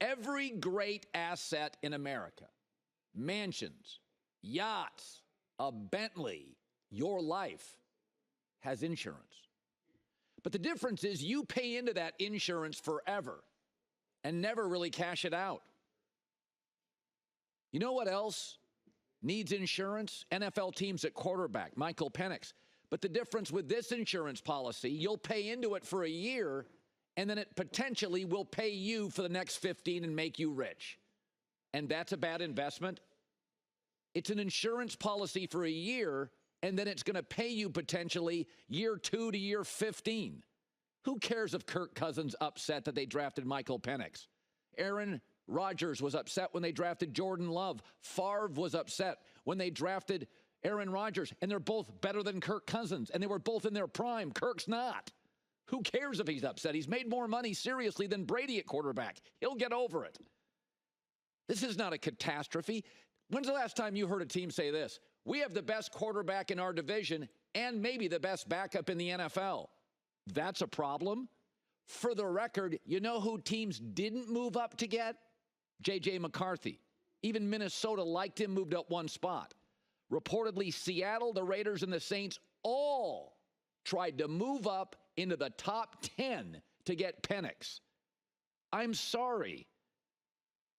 Every great asset in America, mansions, yachts, a Bentley, your life, has insurance. But the difference is you pay into that insurance forever and never really cash it out. You know what else needs insurance? NFL teams at quarterback, Michael Penix. But the difference with this insurance policy, you'll pay into it for a year, and then it potentially will pay you for the next 15 and make you rich. And that's a bad investment. It's an insurance policy for a year, and then it's going to pay you potentially year 2 to year 15. Who cares if Kirk Cousins upset that they drafted Michael Penix? Aaron Rodgers was upset when they drafted Jordan Love. Favre was upset when they drafted Aaron Rodgers, and they're both better than Kirk Cousins, and they were both in their prime. Kirk's not. Who cares if he's upset? He's made more money, seriously, than Brady at quarterback. He'll get over it. This is not a catastrophe. When's the last time you heard a team say this? We have the best quarterback in our division and maybe the best backup in the NFL. That's a problem. For the record, you know who teams didn't move up to get? J.J. McCarthy. Even Minnesota liked him, moved up one spot. Reportedly, Seattle, the Raiders, and the Saints all tried to move up into the top 10 to get Penix. I'm sorry.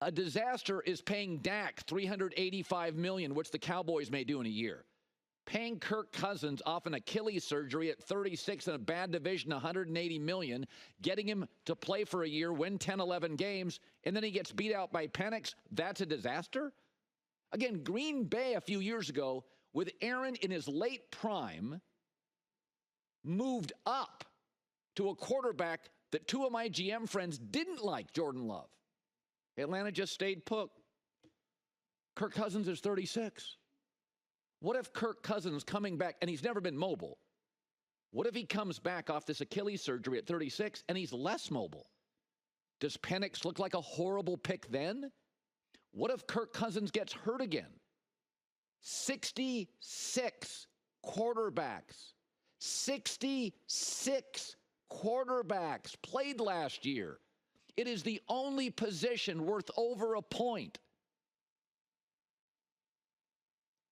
A disaster is paying Dak $385 million, which the Cowboys may do in a year. Paying Kirk Cousins off an Achilles surgery at 36 in a bad division, $180 million, getting him to play for a year, win 10, 11 games, and then he gets beat out by Penix, that's a disaster? Again, Green Bay a few years ago, with Aaron in his late prime, moved up to a quarterback that two of my GM friends didn't like, Jordan Love. Atlanta just stayed put. Kirk Cousins is 36. What if Kirk Cousins coming back, and he's never been mobile, what if he comes back off this Achilles surgery at 36 and he's less mobile? Does Penix look like a horrible pick then? What if Kirk Cousins gets hurt again? 66 quarterbacks. 66 quarterbacks played last year. It is the only position worth over a point.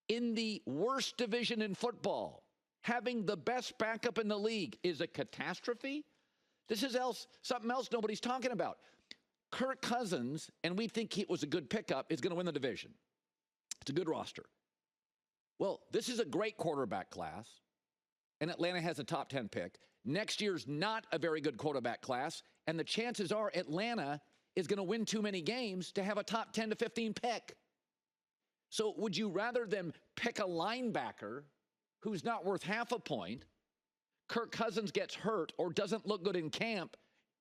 In the worst division in football, having the best backup in the league is a catastrophe? This is something else nobody's talking about. Kirk Cousins, and we think it was a good pickup, is going to win the division. It's a good roster. Well, this is a great quarterback class, and Atlanta has a top 10 pick. Next year's not a very good quarterback class, and the chances are Atlanta is going to win too many games to have a top 10 to 15 pick. So would you rather them pick a linebacker who's not worth half a point, Kirk Cousins gets hurt or doesn't look good in camp,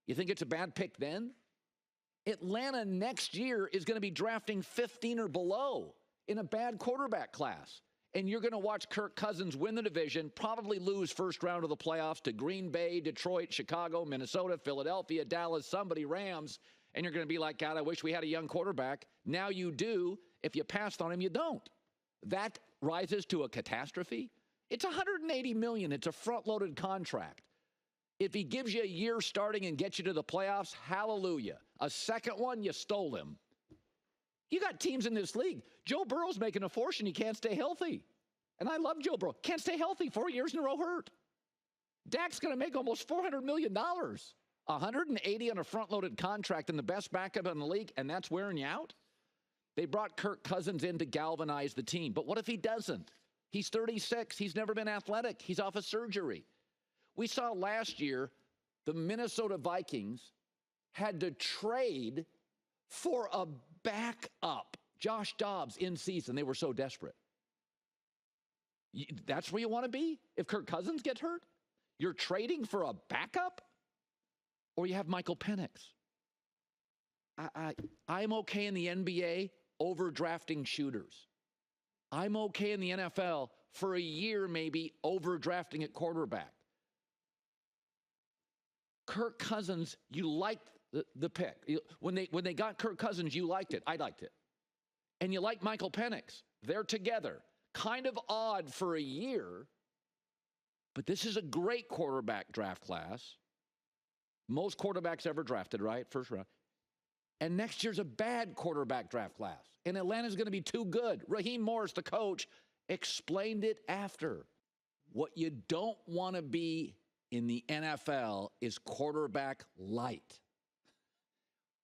you think it's a bad pick then? Atlanta next year is going to be drafting 15 or below in a bad quarterback class. And you're going to watch Kirk Cousins win the division, probably lose first round of the playoffs to Green Bay, Detroit, Chicago, Minnesota, Philadelphia, Dallas, somebody, Rams. And you're going to be like, God, I wish we had a young quarterback. Now you do. If you passed on him, you don't. That rises to a catastrophe. It's $180 million. It's a front-loaded contract. If he gives you a year starting and gets you to the playoffs, hallelujah. A second one, you stole him. You got teams in this league. Joe Burrow's making a fortune. He can't stay healthy. And I love Joe Burrow. Can't stay healthy. 4 years in a row hurt. Dak's going to make almost $400 million. 180 on a front-loaded contract and the best backup in the league, and that's wearing you out? They brought Kirk Cousins in to galvanize the team. But what if he doesn't? He's 36. He's never been athletic. He's off of surgery. We saw last year the Minnesota Vikings had to trade for a backup, Josh Dobbs, in season. They were so desperate. That's where you want to be? If Kirk Cousins gets hurt? You're trading for a backup? Or you have Michael Penix. I'm okay in the NBA overdrafting shooters. I'm okay in the NFL for a year maybe overdrafting at quarterback. Kirk Cousins, you liked the pick. When they got Kirk Cousins, you liked it. I liked it. And you like Michael Penix. They're together. Kind of odd for a year, but this is a great quarterback draft class. Most quarterbacks ever drafted, right? First round. And next year's a bad quarterback draft class. And Atlanta's going to be too good. Raheem Morris, the coach, explained it after. What you don't want to be in the NFL is quarterback light.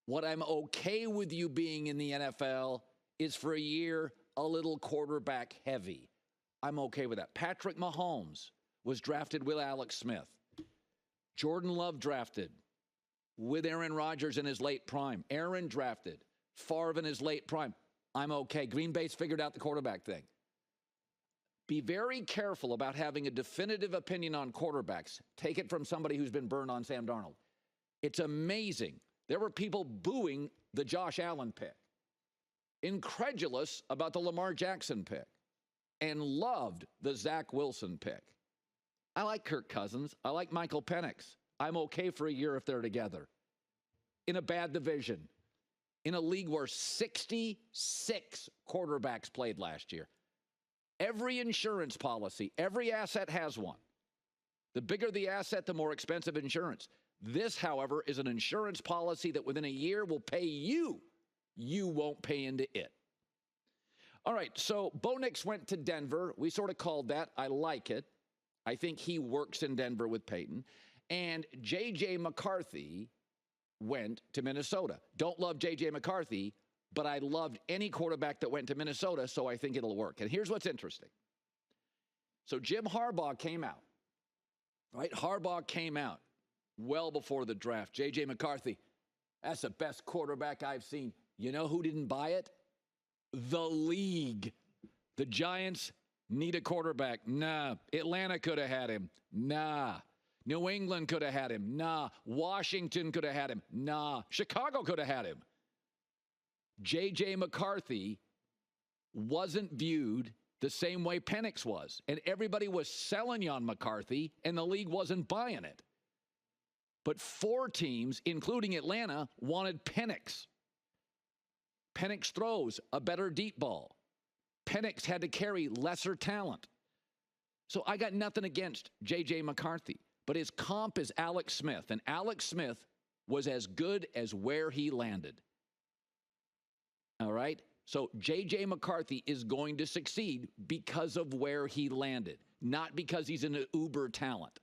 What I'm okay with you being in the NFL is for a year a little quarterback heavy. I'm okay with that. Patrick Mahomes was drafted with Alex Smith. Jordan Love drafted with Aaron Rodgers in his late prime. Aaron drafted Favre in his late prime. I'm okay. Green Bay's figured out the quarterback thing. Be very careful about having a definitive opinion on quarterbacks. Take it from somebody who's been burned on Sam Darnold. It's amazing. There were people booing the Josh Allen pick, incredulous about the Lamar Jackson pick, and loved the Zach Wilson pick. I like Kirk Cousins. I like Michael Penix. I'm okay for a year if they're together. In a bad division, in a league where 66 quarterbacks played last year. Every insurance policy, every asset has one. The bigger the asset, the more expensive insurance. This, however, is an insurance policy that within a year will pay you. You won't pay into it. All right, so Bo Nix went to Denver. We sort of called that. I like it. I think he works in Denver with Peyton. And J.J. McCarthy went to Minnesota. Don't love J.J. McCarthy, but I loved any quarterback that went to Minnesota, so I think it'll work. And here's what's interesting. So Jim Harbaugh came out, right? Harbaugh came out well before the draft. J.J. McCarthy, that's the best quarterback I've seen. You know who didn't buy it? The league. The Giants need a quarterback. Nah. Atlanta could have had him. Nah. New England could have had him. Nah. Washington could have had him. Nah. Chicago could have had him. J.J. McCarthy wasn't viewed the same way Penix was. And everybody was selling you on McCarthy, and the league wasn't buying it. But 4 teams, including Atlanta, wanted Penix. Penix throws a better deep ball. Penix had to carry lesser talent. So I got nothing against J.J. McCarthy. But his comp is Alex Smith. And Alex Smith was as good as where he landed. All right? So J.J. McCarthy is going to succeed because of where he landed, not because he's an uber talent.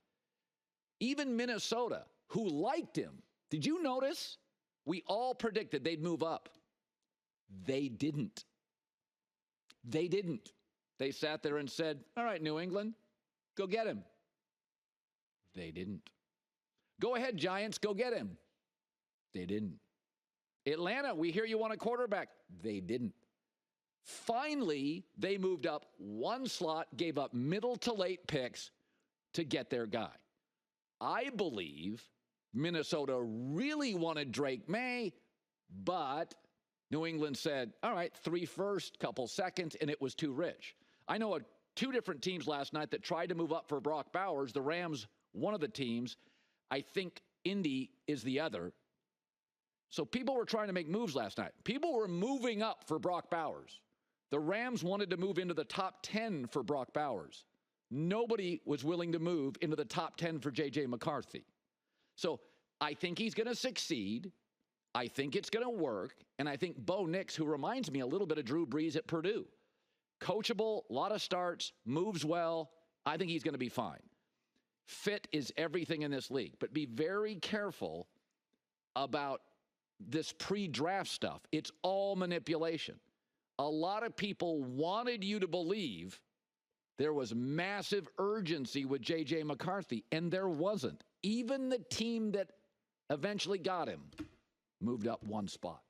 Even Minnesota, who liked him, did you notice? We all predicted they'd move up. They didn't. They didn't. They sat there and said, all right, New England, go get him. They didn't. Go ahead, Giants, go get him. They didn't. Atlanta, we hear you want a quarterback. They didn't. Finally, they moved up one slot, gave up middle to late picks to get their guy. I believe Minnesota really wanted Drake Maye, but New England said, all right, 3 firsts, couple seconds, and it was too rich. I know 2 different teams last night that tried to move up for Brock Bowers. The Rams, one of the teams. I think Indy is the other. So people were trying to make moves last night. People were moving up for Brock Bowers. The Rams wanted to move into the top 10 for Brock Bowers. Nobody was willing to move into the top 10 for J.J. McCarthy. So I think he's going to succeed. I think it's going to work. And I think Bo Nix, who reminds me a little bit of Drew Brees at Purdue, coachable, a lot of starts, moves well. I think he's going to be fine. Fit is everything in this league. But be very careful about this pre-draft stuff. It's all manipulation. A lot of people wanted you to believe there was massive urgency with J.J. McCarthy, and there wasn't. Even the team that eventually got him moved up one spot.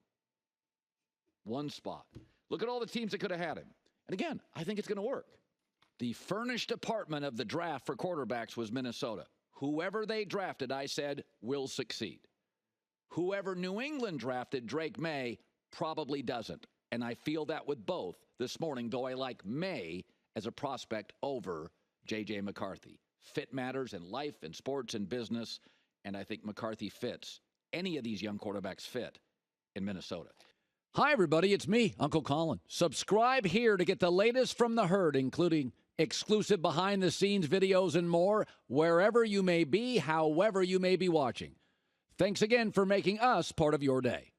One spot. Look at all the teams that could have had him. And again, I think it's going to work. The furnished apartment of the draft for quarterbacks was Minnesota. Whoever they drafted, I said, will succeed. Whoever New England drafted, Drake Maye, probably doesn't. And I feel that with both this morning, though I like Maye as a prospect over J.J. McCarthy. Fit matters in life and sports and business, and I think McCarthy fits. Any of these young quarterbacks fit in Minnesota. Hi, everybody. It's me, Uncle Colin. Subscribe here to get the latest from the herd, including exclusive behind-the-scenes videos and more, wherever you may be, however you may be watching. Thanks again for making us part of your day.